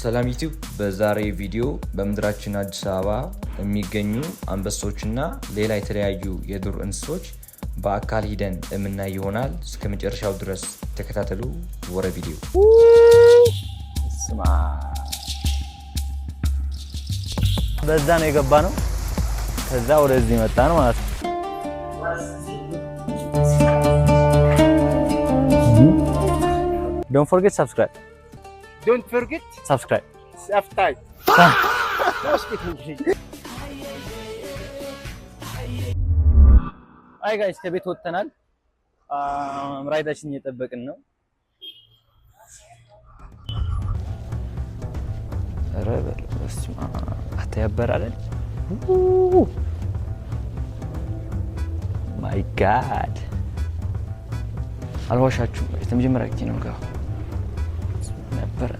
ሰላም ዩቲዩብ በዛሬ ቪዲዮ በመድራችን አዲስ አበባ የሚገኙ አንበሶችና ሌላ የተለያዩ የዱር እንስሶች በአካል ሂደን የምናይ ይሆናል። እስከ መጨረሻው ድረስ ተከታተሉ። ወረ ቪዲዮ ስማ በዛ ነው የገባ ነው። ከዛ ወደዚህ መጣ ነው ማለት ነው። Don't forget subscribe. Don't forget subscribe. Subscribe. አይ ጋይስ ከቤት ወጥተናል። ራይዳችን እየጠበቅን ነው። ረበል እስማ አታያበራለን። ማይ ጋድ አልዋሻችሁም። የተመጀመሪያ ጊዜ ነው ጋር ነበር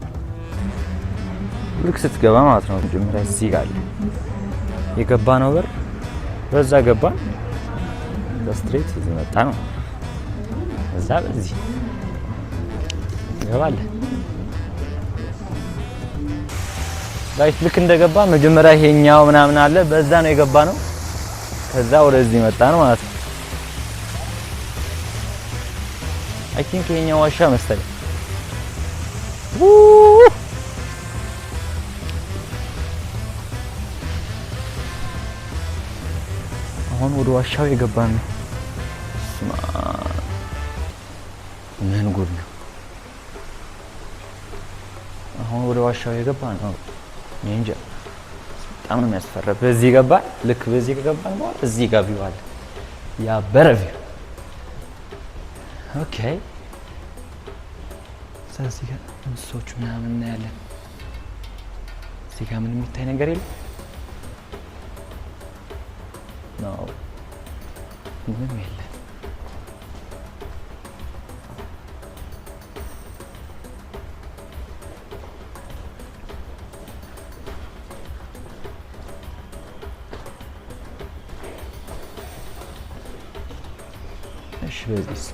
ልክ ስትገባ ማለት ነው። መጀመሪያ እዚህ ጋር የገባ ነው በር በዛ ገባ በስትሬት እዚህ መጣ ነው። እዛ በዚህ ገባለ ጋይስ ልክ እንደገባ መጀመሪያ ይሄኛው ምናምን አለ በዛ ነው የገባ ነው። ከዛ ወደዚህ መጣ ነው ማለት ነው። አይ ቲንክ ይሄኛው ዋሻ መሰለኝ። አሁን ወደ ዋሻው የገባን ነው። ምን ጉድ ነው! አሁን ወደ ዋሻው የገባን ነው። እንጃ በጣም ነው የሚያስፈራ። በዚህ ገባ ልክ በዚህ ከገባን በኋላ እዚህ ጋር ቪው አለ። ያ በረቪው ኦኬ። እዚህ ጋር እንስሶች ምናምን እናያለን። እዚህ ጋር ምንም የሚታይ ነገር የለም ነው ምንም የለም። እሺ በዚህ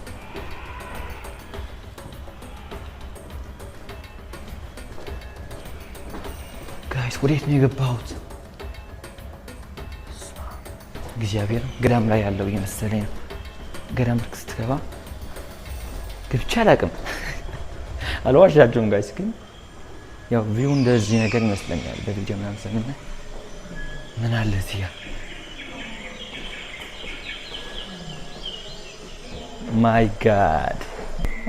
ጋይስ ወዴት ነው የገባሁት? እግዚአብሔር ገዳም ላይ ያለው እየመሰለኝ ነው። ገዳም ልክ ስትገባ ገብቼ አላውቅም። አልዋሻችሁም ጋይስ፣ ግን ያው ቪው እንደዚህ ነገር ይመስለኛል በቪዲዮ ምናምን ስለምናይ። ምን አለ እዚህ ጋር ማይ ጋድ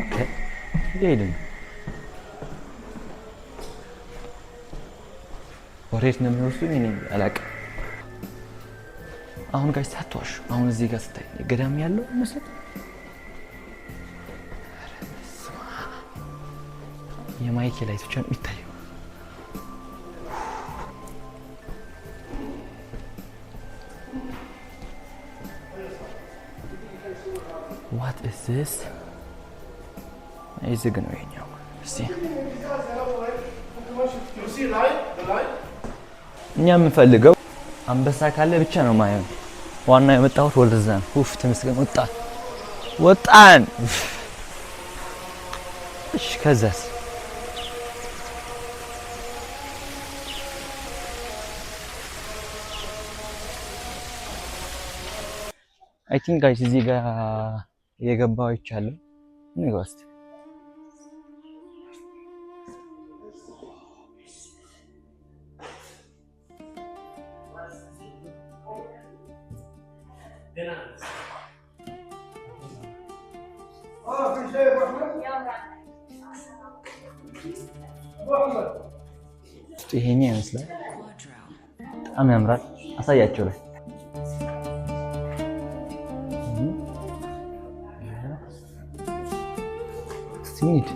ኦኬ ይሄድን ወሬት ነው የሚወስዱኝ እኔ አላውቅም። አሁን ጋይስ ሳትዋሹ አሁን እዚህ ጋር ስታይ ገዳም ያለው መስሎት የማይክ ላይ ብቻ ነው የሚታየው። What is this? እዚህ ግን ነው የኛው እስቲ እኛ የምንፈልገው አንበሳ ካለ ብቻ ነው ማየው። ዋና የመጣሁት ወደዛ ነው። ኡፍ ተመስገን ወጣን። እሺ ከዛስ አይ ቲንክ ጋይስ እዚህ ጋር የገባው ይቻላል ንጋስት ይሄኛው ይመስላል። በጣም ያምራል። አሳያቸው ላይ ሲኒድ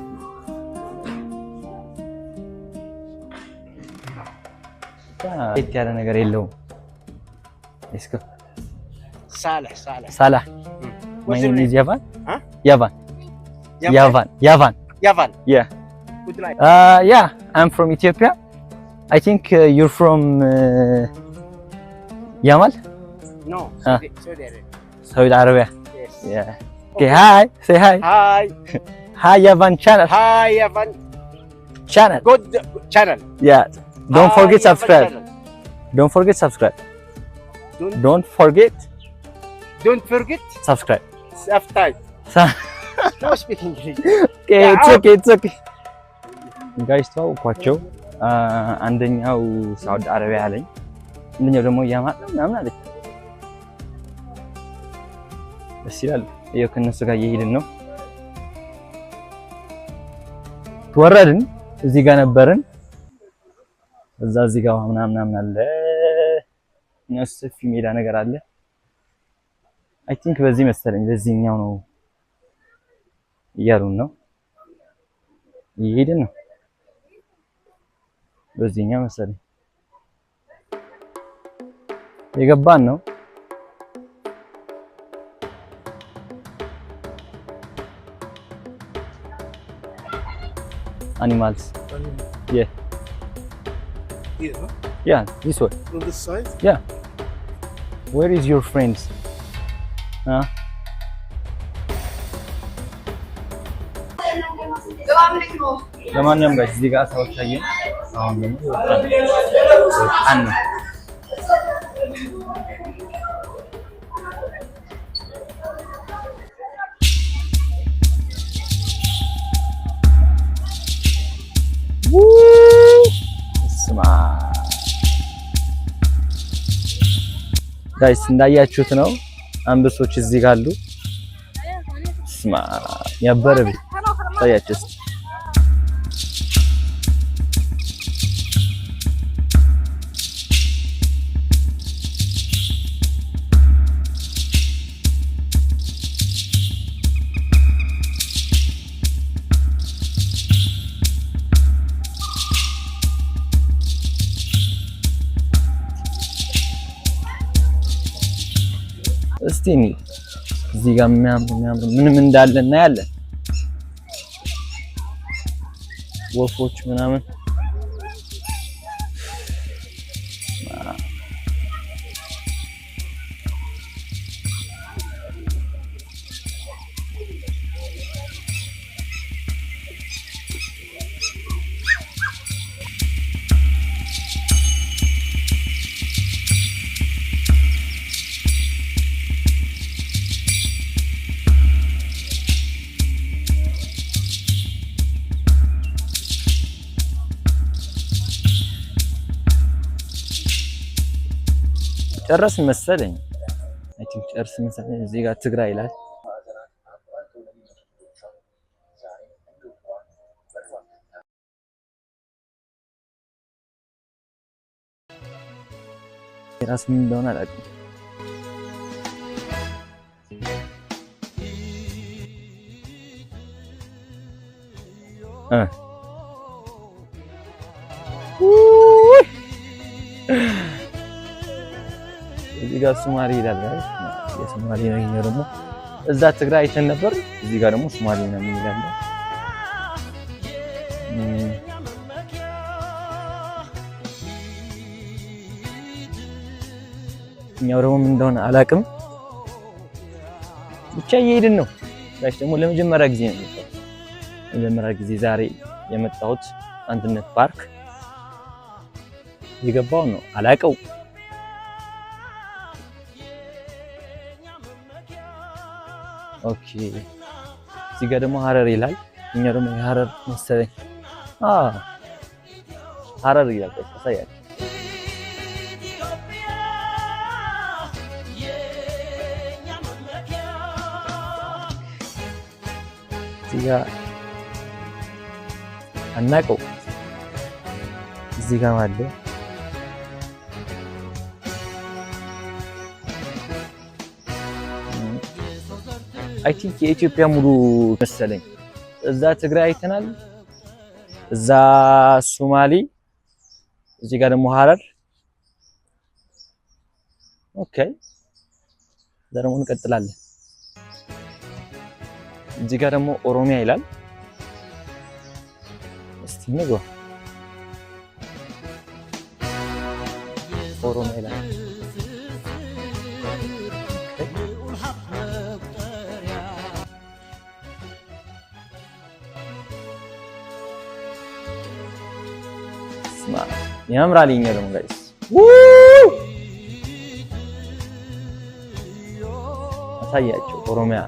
ያለ ነገር የለውም። እስከ ሳላህ My name is Yavan. Huh? Yavan. Yeah. Yeah, I'm from Ethiopia. I think you're from Yamal? No, Saudi Arabia. Yes. Yeah. Okay, hi. Say hi. Hi. Hi Yavan channel. Hi, Yavan. channel. Good channel. Yeah. Don't forget you have a subscribe. channel. Don't forget subscribe. Don't, Don't forget don't forget subscribe. subscribe. No speak English. Okay, Yeah, it's okay, it's okay. ጋይስ ተዋውቋቸው። አንደኛው ሳውዲ አረቢያ አለኝ፣ አንደኛው ደግሞ ያማል ምናምን አለኝ። ደስ ይላል። ይኸው ከነሱ ጋር እየሄድን ነው። ወረድን፣ እዚህ ጋር ነበርን። እዚህ ጋር ምናምን አለ፣ ሰፊ ሜዳ ነገር አለ። አይ ቲንክ በዚህ መሰለኝ በዚህኛው ነው እያሉን ነው። እየሄድን ነው በዚህኛው መሰለኝ የገባን ነው። Animals. Yeah. Here, huh? Yeah, this way. On this side? Yeah. Where is your friends? Huh? ለማንኛውም ጋር እዚህ ጋር ሰዎች ታየን። አሁን ደግሞ ወጣን ነው። ጋይስ እንዳያችሁት ነው አንበሶች እዚህ ጋር አሉ። ስማ ያበረብ ታያችሁት። እስቲ እዚህ ጋር የሚያምር ምንም እንዳለ እናያለን። ወፎች ምናምን ጨረስን መሰለኝ። አይ ቲንክ ጨረስን መሰለኝ። እዚህ ጋር ትግራይ ይላል። የራስ ምን እንደሆነ አላውቅም። እዚህ ጋር ሶማሌ ይላል ጋይስ። የሶማሌ ነው ይሄኛው ደግሞ። እዛ ትግራይ አይተን ነበር። እዚህ ጋር ደግሞ ሶማሌ ነው የሚላል። እኛው ደግሞ ምን እንደሆነ አላውቅም። ብቻ እየሄድን ነው ጋይስ። ደግሞ ለመጀመሪያ ጊዜ ነው የመጣሁት። ለመጀመሪያ ጊዜ ዛሬ የመጣሁት አንድነት ፓርክ የገባው ነው። አላውቀው ኦኬ። እዚህ ጋር ደግሞ ሀረር ይላል። እኛ ደግሞ የሀረር መሰለኝ። ሀረር ይላል። ታሳያለህ። እዚህ ጋር አናውቀው። እዚህ ጋር አለ። አይ ቲንክ የኢትዮጵያ ሙሉ መሰለኝ። እዛ ትግራይ አይተናል፣ እዛ ሶማሌ፣ እዚህ ጋር ደግሞ ሀረር። ኦኬ እዛ ደግሞ እንቀጥላለን። እዚህ ጋር ደግሞ ኦሮሚያ ይላል። እስቲ እንግባ። ኦሮሚያ ይላል። ያምራል። ይሄኛው ደግሞ ጋይስ አሳያቸው። ኦሮሚያ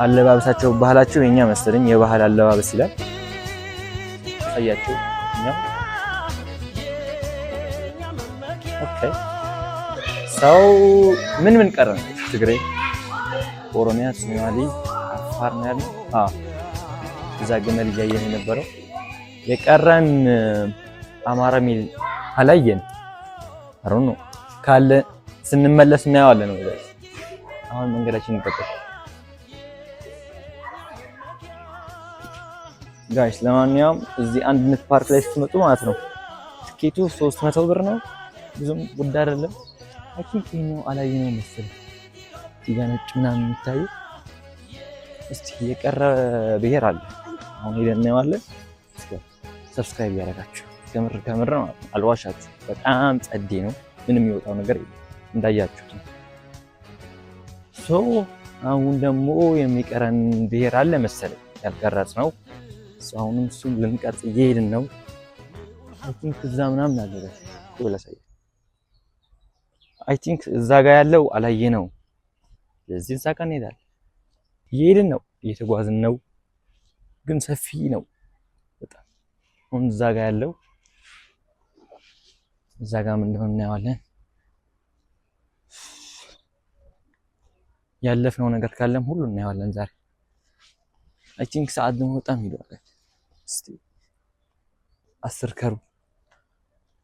አለባበሳቸው ባህላቸው የኛ መሰለኝ የባህል አለባበስ ይላል። አሳያቸው እኛም ኦኬ። ሰው ምን ቀረ? ትግሬ፣ ኦሮሚያ፣ ሶማሌ፣ አፋር ነው ያለው። እዛ ግመል እያየን የነበረው የቀረን አማራ ሚል አላየን። አሮን ነው ካለ ስንመለስ እናየዋለን። ወይስ አሁን መንገዳችን እንቀጥል ጋይስ። ለማንኛውም እዚህ አንድነት ፓርክ ላይ ስትመጡ ማለት ነው ትኬቱ 300 ብር ነው። ብዙም ውድ አይደለም። አይ ቲንክ ይሄኛው አላየነው መሰለኝ። እዚህ ጋር ነጭ ምናምን የሚታየው እስቲ የቀረ ብሄር አለ። አሁን ሄደን እናየዋለን። ሰብስክራይብ ያደርጋችሁ ከምር ነው አልዋሻችሁ። በጣም ጸዴ ነው። ምንም የሚወጣው ነገር የለም እንዳያችሁት ነው። ሶ አሁን ደግሞ የሚቀረን ብሄር አለ መሰለኝ ያልቀረጽ ነው። አሁንም እሱን ልንቀርጽ እየሄድን ነው። አይ ቲንክ እዛ ምናምን አለ ለሳይ አይ ቲንክ እዛ ጋር ያለው አላየነው። ስለዚህ እዛ ጋር እንሄዳለን። እየሄድን ነው፣ እየተጓዝን ነው፣ ግን ሰፊ ነው በጣም። አሁን እዛ ጋር ያለው እዛ ጋር ምን እንደሆነ እናየዋለን። ያለፍነው ነገር ካለም ሁሉ እናየዋለን ዛሬ። አይ ቲንክ ሰዓት ደግሞ በጣም ሄዷል። እስቲ 10 ከሩብ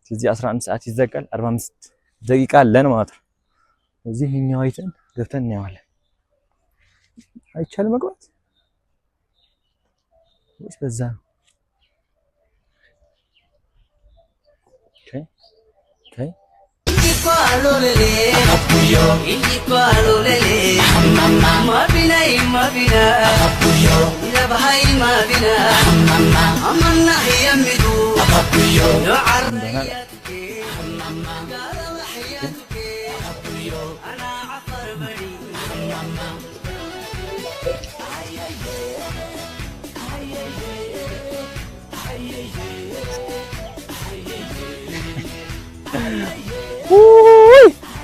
ስለዚህ 11 ሰዓት ይዘጋል። 45 ደቂቃ አለን ማለት ነው። እዚህ እኛው አይተን ገብተን እናየዋለን። አይቻልም መግባት ወይስ በዛ ነው? ኦኬ ኦኬ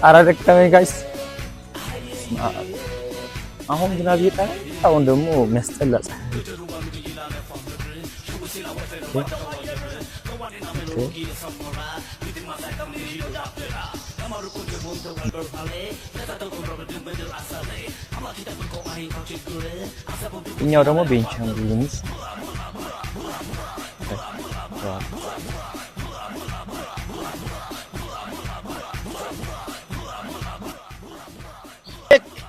አራደከመኝ ጋይስ። አሁን ዝናብ እየጣለ አሁን ደግሞ የሚያስጠላ እኛው ደግሞ ቤንቻንጉል ጉሙዝ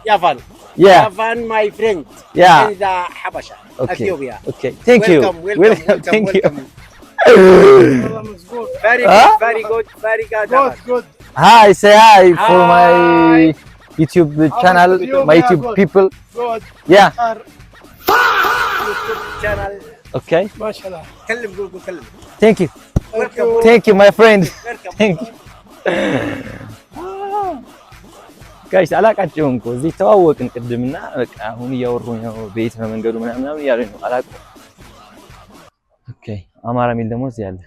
Yavan. Yeah. Yavan, my friend. Yeah. In the Habasha, Ethiopia. Okay. Thank you. Welcome. Thank you. Very Huh? good, very good, very good. Good. Hi, say hi for Hi. my YouTube channel, my YouTube people. Good. Yeah. YouTube channel. Okay. MashaAllah. كلم قول كلم. Thank you. Welcome. Thank you, my friend. Welcome. Thank you. ጋይስ አላቃቸውም እኮ እዚህ ተዋወቅን ቅድምና በቃ አሁን እያወሩኝ ነው። ቤት ነው መንገዱ ምናምን እያሉኝ ነው። አላውቅም። ኦኬ አማራ ሚል ደግሞ እዚህ አለ።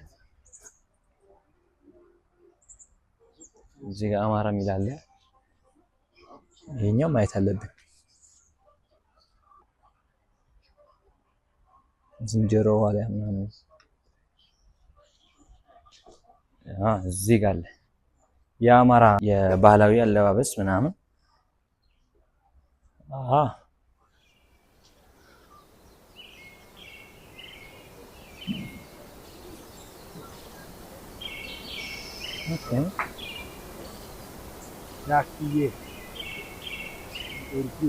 እዚህ ጋር አማራ ሚል አለ። ይሄኛው ማየት አለብን። ዝንጀሮ ዋላ ምናምን እዚህ ጋር አለ። የአማራ የባህላዊ አለባበስ ምናምን ኦኬ Yakiye. Urdu.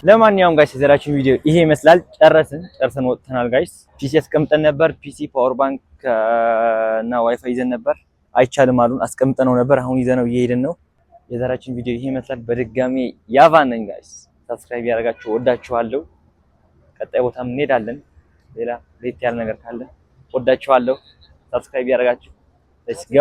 ለማንኛውም ጋይስ የዘራችን ቪዲዮ ይሄ ይመስላል። ጨርሰን ወጥተናል ጋይስ። ፒሲ አስቀምጠን ነበር። ፒሲ ፓወር ባንክ እና ዋይፋይ ይዘን ነበር። አይቻልም አሉን። አስቀምጠነው ነበር። አሁን ይዘነው እየሄድን ነው። የዘራችን ቪዲዮ ይሄ ይመስላል። በድጋሚ ያቫን ነኝ ጋይስ። ሰብስክራይብ ያደርጋችሁ ወዳችኋለሁ። ቀጣይ ቦታም እንሄዳለን። ሌላ ሌት ያለ ነገር ካለ ወዳችኋለሁ። ሰብስክራይብ ያደርጋችሁ። ሌትስ ጎ